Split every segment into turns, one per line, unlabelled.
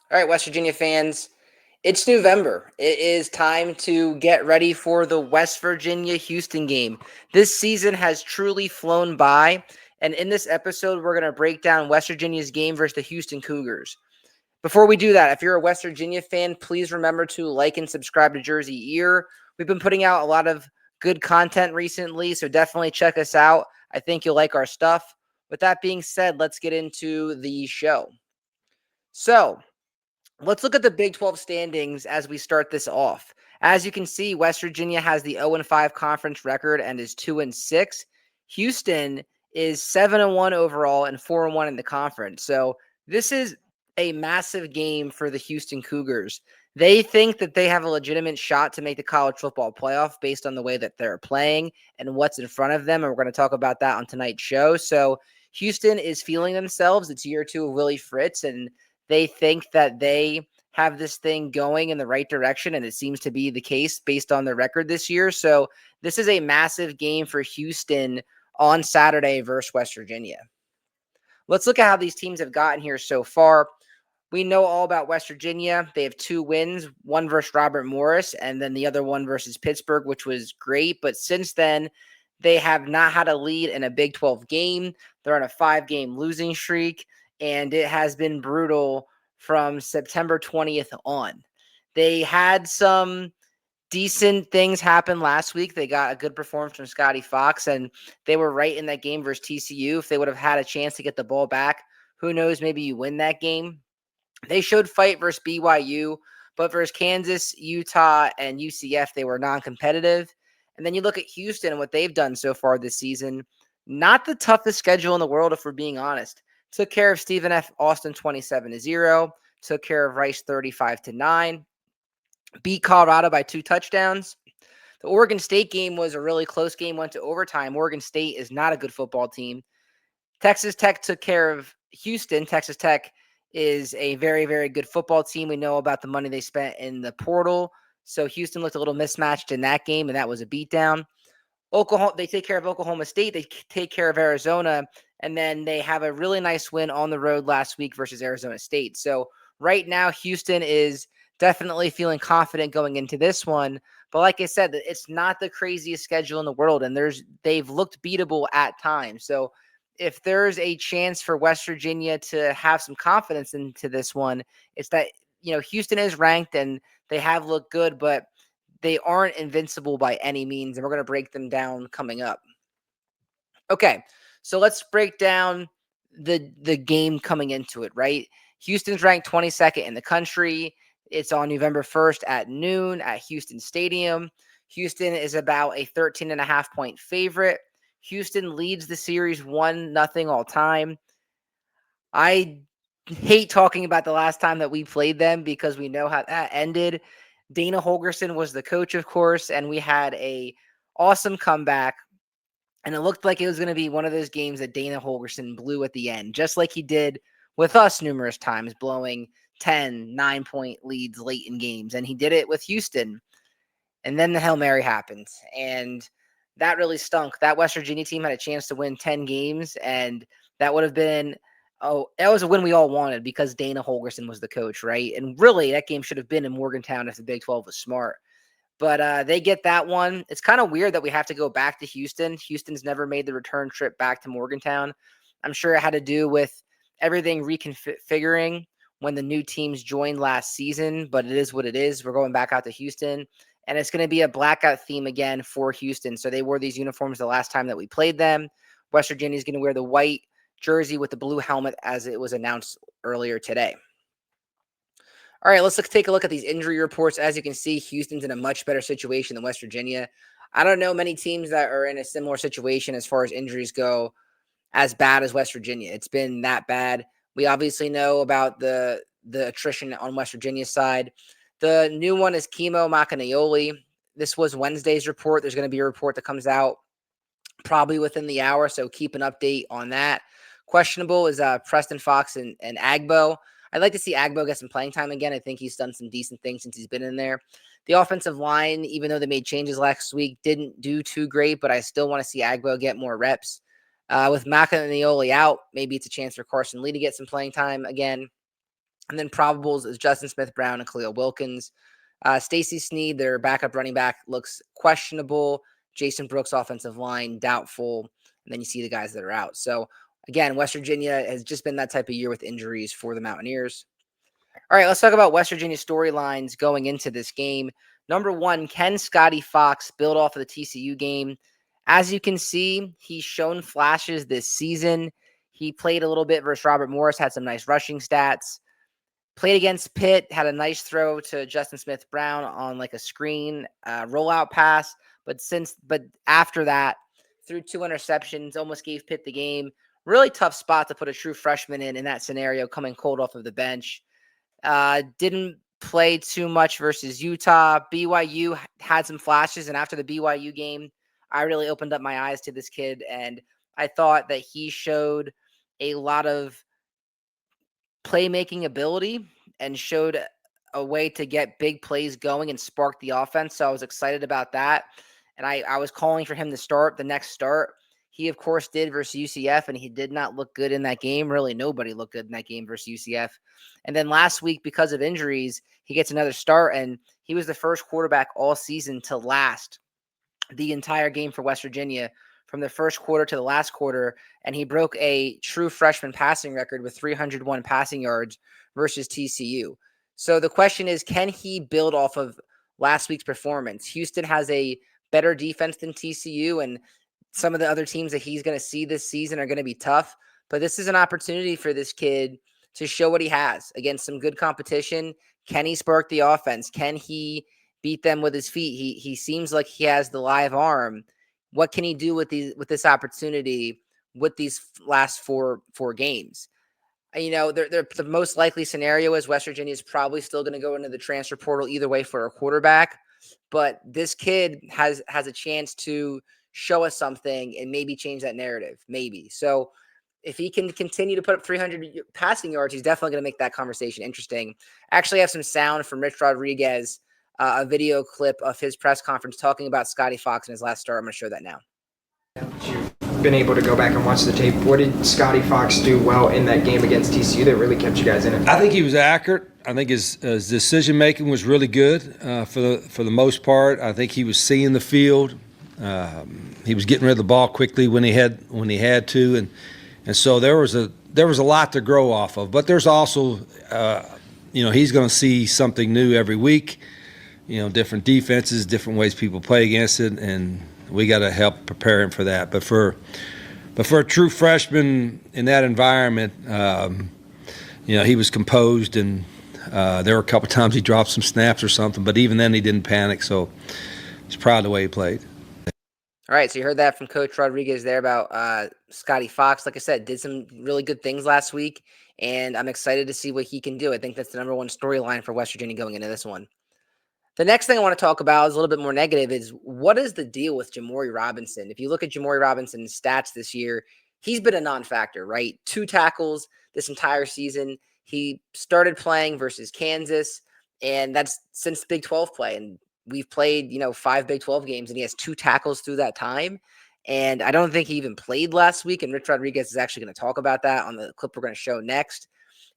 All right, West Virginia fans, it's November. It is time to get ready for the West Virginia Houston game. This season has truly flown by, and in this episode, we're going to break down West Virginia's game versus the Houston Cougars. Before we do that, if you're a West Virginia fan, please remember to like and subscribe to JerseyEER. We've been putting out a lot of good content recently, so definitely check us out. I think you'll like our stuff. With that being said, let's get into the show. So, let's look at the Big 12 standings as we start this off. As you can see, West Virginia has the 0-5 conference record and is 2-6. Houston is 7-1 overall and 4-1 in the conference. So this is a massive game for the Houston Cougars. They think that they have a legitimate shot to make the college football playoff based on the way that they're playing and what's in front of them. And we're going to talk about that on tonight's show. So Houston is feeling themselves. It's year two of Willie Fritz, and they think that they have this thing going in the right direction, and it seems to be the case based on their record this year. So this is a massive game for Houston on Saturday versus West Virginia. Let's look at how these teams have gotten here so far. We know all about West Virginia. They have 2 wins, one versus Robert Morris, and then the other one versus Pittsburgh, which was great. But since then, they have not had a lead in a Big 12 game. They're on a 5-game losing streak, and it has been brutal from September 20th on. They had some decent things happen last week. They got a good performance from Scotty Fox, and they were right in that game versus TCU. If they would have had a chance to get the ball back, who knows, maybe you win that game. They showed fight versus BYU, but versus Kansas, Utah, and UCF, they were non-competitive. And then you look at Houston and what they've done so far this season. Not the toughest schedule in the world, if we're being honest. Took care of Stephen F. Austin 27-0. Took care of Rice 35-9. Beat Colorado by 2 touchdowns. The Oregon State game was a really close game, went to overtime. Oregon State is not a good football team. Texas Tech took care of Houston. Texas Tech is a very, very good football team. We know about the money they spent in the portal. So Houston looked a little mismatched in that game, and that was a beatdown. Oklahoma, they take care of Oklahoma State. They take care of Arizona, and then they have a really nice win on the road last week versus Arizona State. So right now, Houston is definitely feeling confident going into this one. But like I said, it's not the craziest schedule in the world, and they've looked beatable at times. So if there's a chance for West Virginia to have some confidence into this one, it's that, Houston is ranked and they have looked good, but they aren't invincible by any means. And we're going to break them down coming up. Okay, so let's break down the game coming into it, right? Houston's ranked 22nd in the country. It's on November 1st at noon at Houston Stadium. Houston is about a 13.5-point favorite. Houston leads the series 1-0 all time. I hate talking about the last time that we played them because we know how that ended. Dana Holgerson was the coach, of course, and we had a awesome comeback. And it looked like it was going to be one of those games that Dana Holgerson blew at the end, just like he did with us numerous times, blowing 10, 9-point leads late in games. And he did it with Houston. And then the Hail Mary happened. And that really stunk. That West Virginia team had a chance to win 10 games. And that would have been, that was a win we all wanted because Dana Holgerson was the coach, right? And really, that game should have been in Morgantown if the Big 12 was smart. But they get that one. It's kind of weird that we have to go back to Houston. Houston's never made the return trip back to Morgantown. I'm sure it had to do with everything reconfiguring when the new teams joined last season, but it is what it is. We're going back out to Houston, and it's going to be a blackout theme again for Houston. So they wore these uniforms the last time that we played them. West Virginia is going to wear the white jersey with the blue helmet as it was announced earlier today. All right, let's take a look at these injury reports. As you can see, Houston's in a much better situation than West Virginia. I don't know many teams that are in a similar situation as far as injuries go as bad as West Virginia. It's been that bad. We obviously know about the attrition on West Virginia's side. The new one is Kimo Macanaioli. This was Wednesday's report. There's going to be a report that comes out probably within the hour, so keep an update on that. Questionable is Preston Fox and Agbo. I'd like to see Agbo get some playing time again. I think he's done some decent things since he's been in there. The offensive line, even though they made changes last week, didn't do too great, but I still want to see Agbo get more reps. With Macanaioli out, maybe it's a chance for Carson Lee to get some playing time again. And then probables is Justin Smith-Brown and Khalil Wilkins. Stacey Sneed, their backup running back, looks questionable. Jason Brooks, offensive line, doubtful. And then you see the guys that are out. So, again, West Virginia has just been that type of year with injuries for the Mountaineers. All right, let's talk about West Virginia storylines going into this game. Number one, can Scotty Fox build off of the TCU game? As you can see, he's shown flashes this season. He played a little bit versus Robert Morris, had some nice rushing stats. Played against Pitt, had a nice throw to Justin Smith-Brown on like a screen rollout pass. But after that, threw 2 interceptions, almost gave Pitt the game. Really tough spot to put a true freshman in that scenario, coming cold off of the bench. Didn't play too much versus Utah. BYU had some flashes, and after the BYU game, I really opened up my eyes to this kid, and I thought that he showed a lot of playmaking ability and showed a way to get big plays going and spark the offense. So I was excited about that. And I was calling for him to start the next start. He, of course, did versus UCF, and he did not look good in that game. Really, nobody looked good in that game versus UCF. And then last week, because of injuries, he gets another start, and he was the first quarterback all season to last the entire game for West Virginia from the first quarter to the last quarter, and he broke a true freshman passing record with 301 passing yards versus TCU. So the question is, can he build off of last week's performance? Houston has a better defense than TCU, and some of the other teams that he's going to see this season are going to be tough, but this is an opportunity for this kid to show what he has against some good competition. Can he spark the offense? Can he beat them with his feet? He seems like he has the live arm. What can he do with this opportunity with these last four games? You know, the most likely scenario is West Virginia is probably still going to go into the transfer portal either way for a quarterback, but this kid has a chance to show us something and maybe change that narrative, maybe. So if he can continue to put up 300 passing yards, he's definitely going to make that conversation interesting. I actually have some sound from Rich Rodriguez, a video clip of his press conference talking about Scotty Fox in his last start. I'm going to show that now.
You've been able to go back and watch the tape. What did Scotty Fox do well in that game against TCU that really kept you guys in it?
I think he was accurate. I think his decision making was really good for the most part. I think he was seeing the field. He was getting rid of the ball quickly when he had to, and so there was a lot to grow off of. But there's also he's going to see something new every week. Different defenses, different ways people play against it, and we got to help prepare him for that. But for a true freshman in that environment, he was composed, and there were a couple times he dropped some snaps or something, but even then he didn't panic. So I was proud of the way he played.
All right, so you heard that from Coach Rodriguez there about Scotty Fox. Like I said, did some really good things last week, and I'm excited to see what he can do. I think that's the number one storyline for West Virginia going into this one. The next thing I want to talk about is a little bit more negative is what is the deal with Jamori Robinson? If you look at Jamori Robinson's stats this year, he's been a non-factor, right? 2 tackles this entire season. He started playing versus Kansas, and that's since Big 12 play. And we've played, 5 Big 12 games, and he has 2 tackles through that time. And I don't think he even played last week. And Rich Rodriguez is actually going to talk about that on the clip we're going to show next.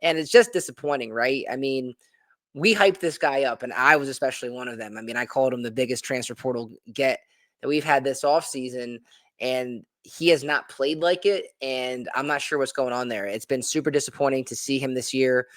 And it's just disappointing, right? I mean, we hyped this guy up, and I was especially one of them. I mean, I called him the biggest transfer portal get that we've had this offseason, and he has not played like it, and I'm not sure what's going on there. It's been super disappointing to see him this year.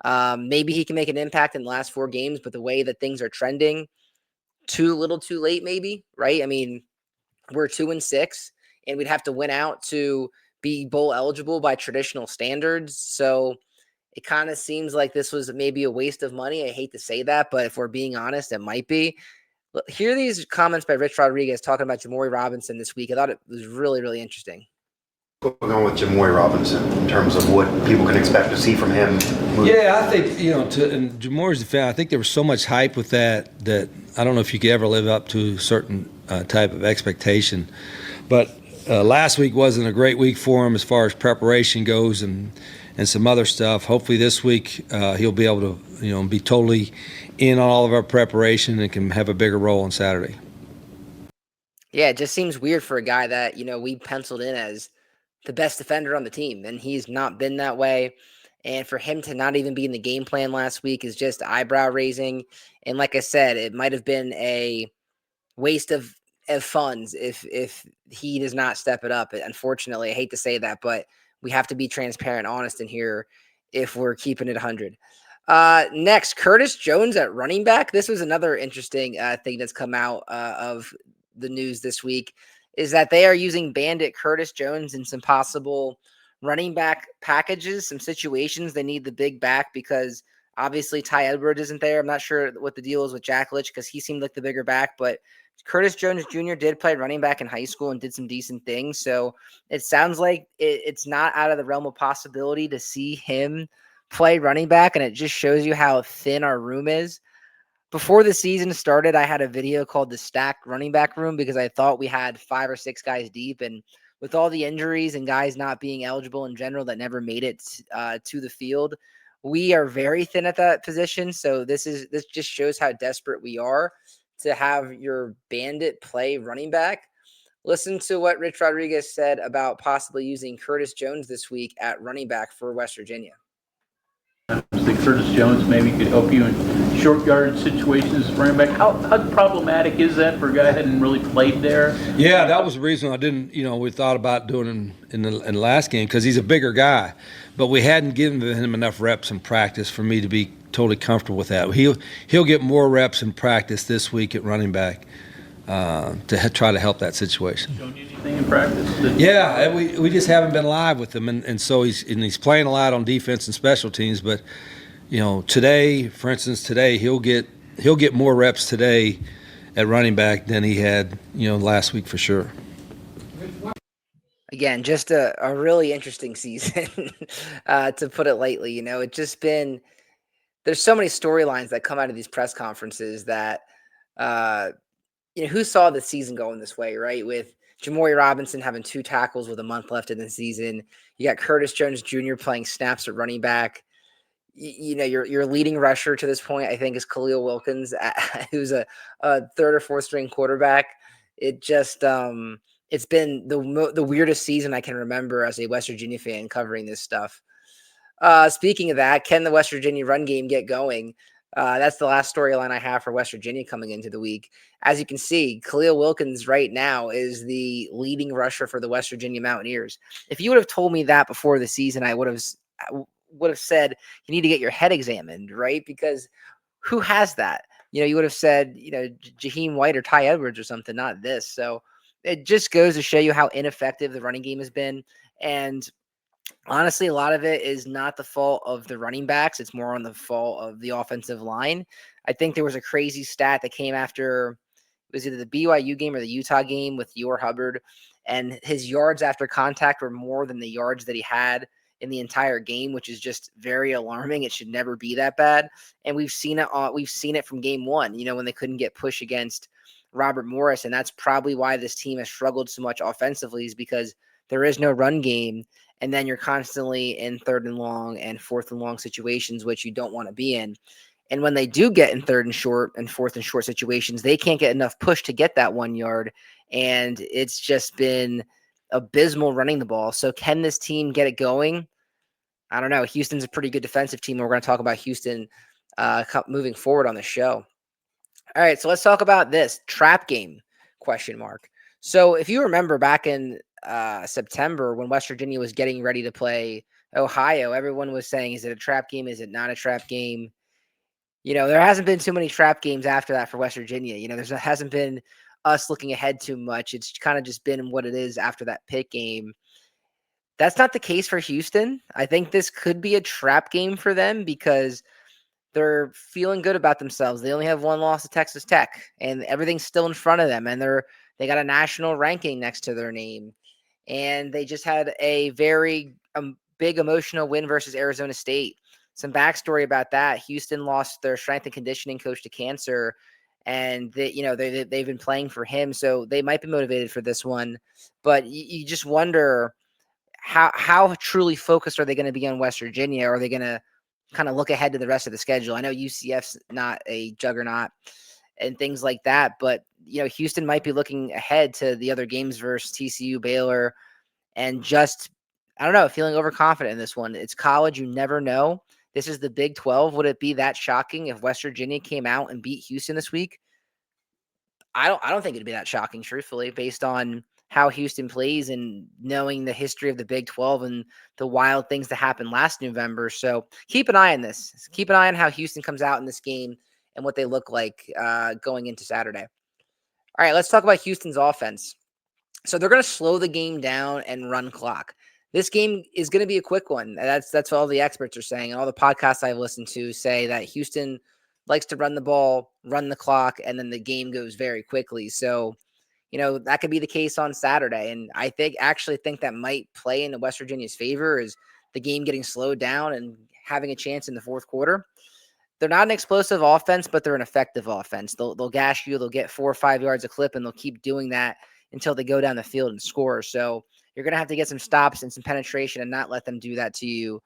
Maybe he can make an impact in the last 4 games, but the way that things are trending, too little too late maybe, right? I mean, we're 2-6, and we'd have to win out to be bowl eligible by traditional standards, so it kind of seems like this was maybe a waste of money. I hate to say that, but if we're being honest, it might be. Hear these comments by Rich Rodriguez talking about Jamori Robinson this week. I thought it was really, really interesting.
Going on with Jamori Robinson in terms of what people can expect to see from him?
Yeah, I think, and Jamori's the fan, I think there was so much hype with that I don't know if you could ever live up to a certain type of expectation. But last week wasn't a great week for him as far as preparation goes and some other stuff. Hopefully this week he'll be able to, be totally in on all of our preparation and can have a bigger role on Saturday.
Yeah, it just seems weird for a guy that, we penciled in as the best defender on the team, and he's not been that way. And for him to not even be in the game plan last week is just eyebrow raising. And like I said, it might have been a waste of funds if he does not step it up. Unfortunately, I hate to say that, but we have to be transparent, honest in here if we're keeping it 100. Next, Curtis Jones at running back. This was another interesting thing that's come out of the news this week, is that they are using Bandit Curtis Jones in some possible running back packages, some situations they need the big back because obviously Ty Edwards isn't there. I'm not sure what the deal is with Jack Litch because he seemed like the bigger back, but Curtis Jones Jr. did play running back in high school and did some decent things. So it sounds like it's not out of the realm of possibility to see him play running back, and it just shows you how thin our room is. Before the season started, I had a video called the Stacked Running Back Room because I thought we had 5 or 6 guys deep, and with all the injuries and guys not being eligible in general that never made it to the field, we are very thin at that position. So this just shows how desperate we are to have your Bandit play running back. Listen to what Rich Rodriguez said about possibly using Curtis Jones this week at running back for West Virginia.
I think Curtis Jones maybe could help you in short yardage situations as running back. How problematic is that for a guy who hadn't really played there?
Yeah, that was the reason I didn't, we thought about doing him in the last game because he's a bigger guy. But we hadn't given him enough reps in practice for me to be totally comfortable with that. He'll get more reps in practice this week at running back to try to help that situation.
Shown you anything in practice?
Yeah, we just haven't been live with him, and so he's playing a lot on defense and special teams. But today, for instance, he'll get more reps today at running back than he had last week for sure.
Again, just a really interesting season, to put it lightly. It's just been there's so many storylines that come out of these press conferences that who saw the season going this way, right? With Jamori Robinson having 2 tackles with a month left in the season. You got Curtis Jones Jr. playing snaps at running back. Your leading rusher to this point, I think, is Khalil Wilkins, who's a 3rd or 4th string quarterback. It just it's been the weirdest season I can remember as a West Virginia fan covering this stuff. Speaking of that, can the West Virginia run game get going? That's the last storyline I have for West Virginia coming into the week. As you can see, Khalil Wilkins right now is the leading rusher for the West Virginia Mountaineers. If you would have told me that before the season, I would have said you need to get your head examined, right? Because who has that? You would have said, Jaheim White or Ty Edwards or something, not this. So it just goes to show you how ineffective the running game has been. And honestly, a lot of it is not the fault of the running backs. It's more on the fault of the offensive line. I think there was a crazy stat that came after, it was either the BYU game or the Utah game with Yor Hubbard, and his yards after contact were more than the yards that he had in the entire game, which is just very alarming. It should never be that bad. And we've seen it from game 1, when they couldn't get push against Robert Morris. And that's probably why this team has struggled so much offensively, is because there is no run game. And then you're constantly in 3rd and long and 4th and long situations, which you don't want to be in. And when they do get in 3rd and short and 4th and short situations, they can't get enough push to get that 1 yard. And it's just been abysmal running the ball. So can this team get it going? I don't know. Houston's a pretty good defensive team. We're going to talk about Houston moving forward on the show. All right, so let's talk about this trap game ? So if you remember back in September when West Virginia was getting ready to play Ohio, everyone was saying, is it a trap game? Is it not a trap game? There hasn't been too many trap games after that for West Virginia. There hasn't been us looking ahead too much. It's kind of just been what it is after that Pitt game. That's not the case for Houston. I think this could be a trap game for them because they're feeling good about themselves. They only have 1 loss to Texas Tech, and everything's still in front of them. And they got a national ranking next to their name. And they just had a very big emotional win versus Arizona State. Some backstory about that: Houston lost their strength and conditioning coach to cancer, and they've been playing for him, so they might be motivated for this one. But you just wonder how truly focused are they going to be on West Virginia? Or are they going to kind of look ahead to the rest of the schedule? I know UCF's not a juggernaut and things like that, but Houston might be looking ahead to the other games versus TCU, Baylor, and just I don't know, feeling overconfident in this one. It's college. You never know. This is the Big 12. Would it be that shocking if West Virginia came out and beat Houston this week? I don't think it'd be that shocking, truthfully, based on how Houston plays and knowing the history of the Big 12 and the wild things that happened last November. So keep an eye on this. Keep an eye on how Houston comes out in this game and what they look like going into Saturday. All right, let's talk about Houston's offense. So they're going to slow the game down and run clock. This game is going to be a quick one. That's what all the experts are saying, and all the podcasts I've listened to say that Houston likes to run the ball, run the clock, and then the game goes very quickly. So, that could be the case on Saturday. And I actually think that might play into West Virginia's favor is the game getting slowed down and having a chance in the fourth quarter. They're not an explosive offense, but they're an effective offense. They'll gash you. They'll get 4 or 5 yards a clip, and they'll keep doing that until they go down the field and score. So you're going to have to get some stops and some penetration and not let them do that to you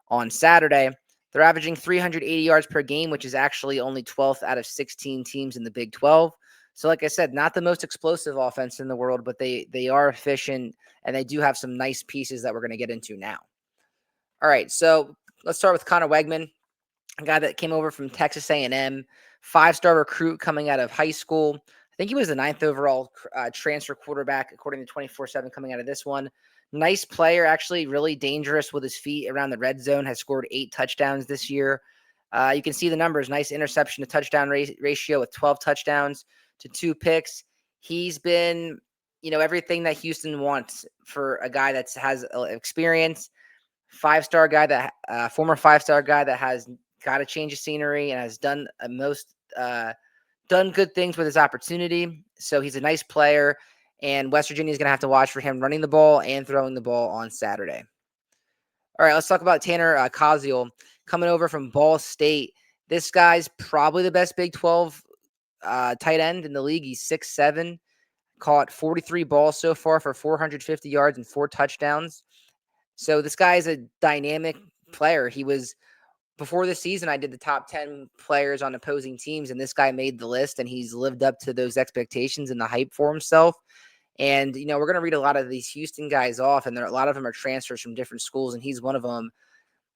on Saturday. They're averaging 380 yards per game, which is actually only 12th out of 16 teams in the Big 12. So like I said, not the most explosive offense in the world, but they are efficient, and they do have some nice pieces that we're going to get into now. All right, so let's start with Connor Wegman, a guy that came over from Texas A&M, 5-star recruit coming out of high school. I think he was the 9th overall transfer quarterback, according to 24/7 coming out of this one. Nice player, actually really dangerous with his feet around the red zone, has scored 8 touchdowns this year. You can see the numbers, nice interception to touchdown ratio with 12 touchdowns to 2 picks. He's been, everything that Houston wants for a guy that has experience, 5-star guy former 5-star guy that has got to change of scenery and has done done good things with his opportunity. So he's a nice player, and West Virginia is going to have to watch for him running the ball and throwing the ball on Saturday. All right, let's talk about Tanner Koziel coming over from Ball State. This guy's probably the best Big 12 tight end in the league. He's 6'7", caught 43 balls so far for 450 yards and 4 touchdowns. So this guy is a dynamic player. He was, before the season, I did the top 10 players on opposing teams, and this guy made the list, and he's lived up to those expectations and the hype for himself. And, we're going to read a lot of these Houston guys off, and a lot of them are transfers from different schools, and he's one of them,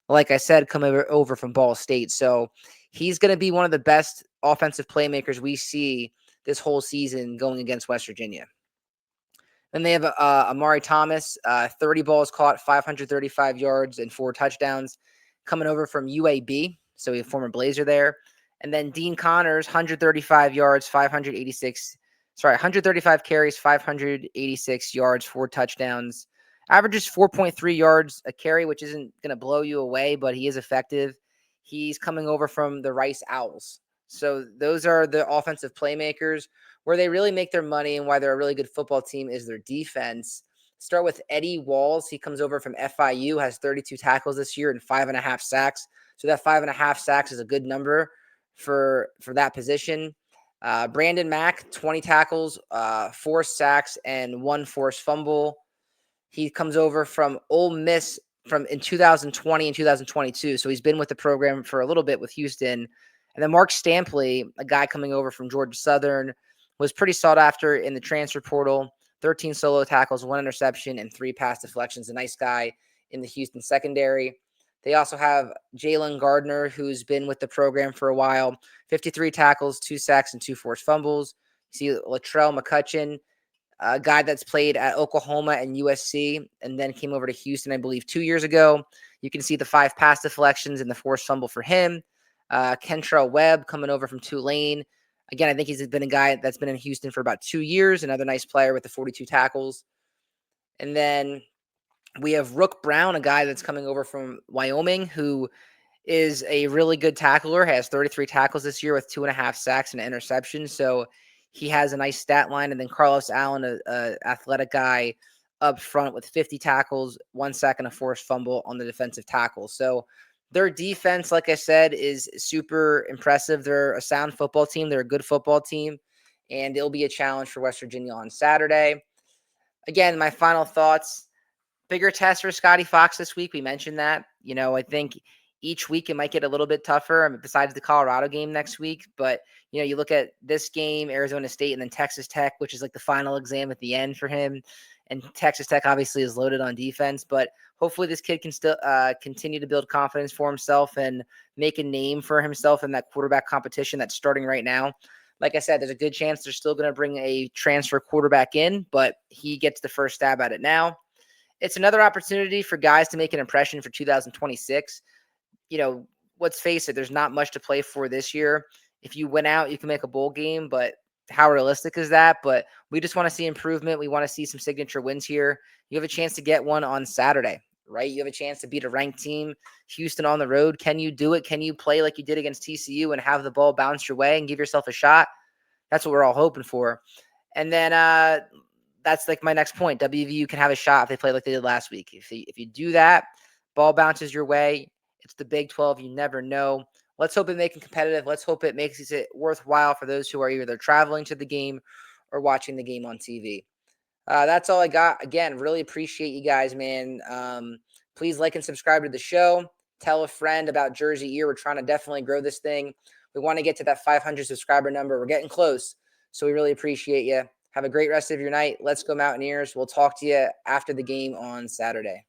like I said, coming over from Ball State. So he's going to be one of the best offensive playmakers we see this whole season going against West Virginia. Then they have Amari Thomas, 30 balls caught, 535 yards, and 4 touchdowns, coming over from UAB. So we have former Blazer there. And then Dean Connors, 135 yards, 135 carries, 586 yards, 4 touchdowns. Averages 4.3 yards a carry, which isn't going to blow you away, but he is effective. He's coming over from the Rice Owls. So those are the offensive playmakers. Where they really make their money and why they're a really good football team is their defense. Start with Eddie Walls. He comes over from FIU, has 32 tackles this year and 5.5 sacks. So that 5.5 sacks is a good number for that position. Brandon Mack, 20 tackles, 4 sacks, and 1 forced fumble. He comes over from Ole Miss in 2020 and 2022. So he's been with the program for a little bit with Houston. And then Mark Stampley, a guy coming over from Georgia Southern, was pretty sought after in the transfer portal. 13 solo tackles, 1 interception, and 3 pass deflections. A nice guy in the Houston secondary. They also have Jalen Gardner, who's been with the program for a while. 53 tackles, 2 sacks, and 2 forced fumbles. You see Latrell McCutcheon, a guy that's played at Oklahoma and USC and then came over to Houston, I believe, 2 years ago. You can see the 5 pass deflections and the forced fumble for him. Kentrell Webb coming over from Tulane. Again, I think he's been a guy that's been in Houston for about 2 years. Another nice player with the 42 tackles. And then we have Rook Brown, a guy that's coming over from Wyoming, who is a really good tackler, has 33 tackles this year with 2.5 sacks and an interception. So he has a nice stat line. And then Carlos Allen, a athletic guy up front with 50 tackles, 1 sack and a forced fumble on the defensive tackle. So their defense, like I said, is super impressive. They're a sound football team. They're a good football team, and it'll be a challenge for West Virginia on Saturday. Again, my final thoughts, bigger test for Scotty Fox this week. We mentioned that. I think each week it might get a little bit tougher besides the Colorado game next week. But, you look at this game, Arizona State, and then Texas Tech, which is like the final exam at the end for him. And Texas Tech obviously is loaded on defense, but hopefully this kid can still continue to build confidence for himself and make a name for himself in that quarterback competition that's starting right now. Like I said, there's a good chance they're still going to bring a transfer quarterback in, but he gets the first stab at it now. It's another opportunity for guys to make an impression for 2026. Let's face it, there's not much to play for this year. If you win out, you can make a bowl game, but how realistic is that? But we just want to see improvement. We want to see some signature wins here. You have a chance to get one on Saturday, right? You have a chance to beat a ranked team, Houston on the road. Can you do it? Can you play like you did against TCU and have the ball bounce your way and give yourself a shot? That's what we're all hoping for. And then that's like my next point. WVU can have a shot if they play like they did last week. If you do that, ball bounces your way. It's the Big 12. You never know. Let's hope it makes it competitive. Let's hope it makes it worthwhile for those who are either traveling to the game or watching the game on TV. That's all I got. Again, really appreciate you guys, man. Please like and subscribe to the show. Tell a friend about JerseyEER. We're trying to definitely grow this thing. We want to get to that 500 subscriber number. We're getting close. So we really appreciate you. Have a great rest of your night. Let's go Mountaineers. We'll talk to you after the game on Saturday.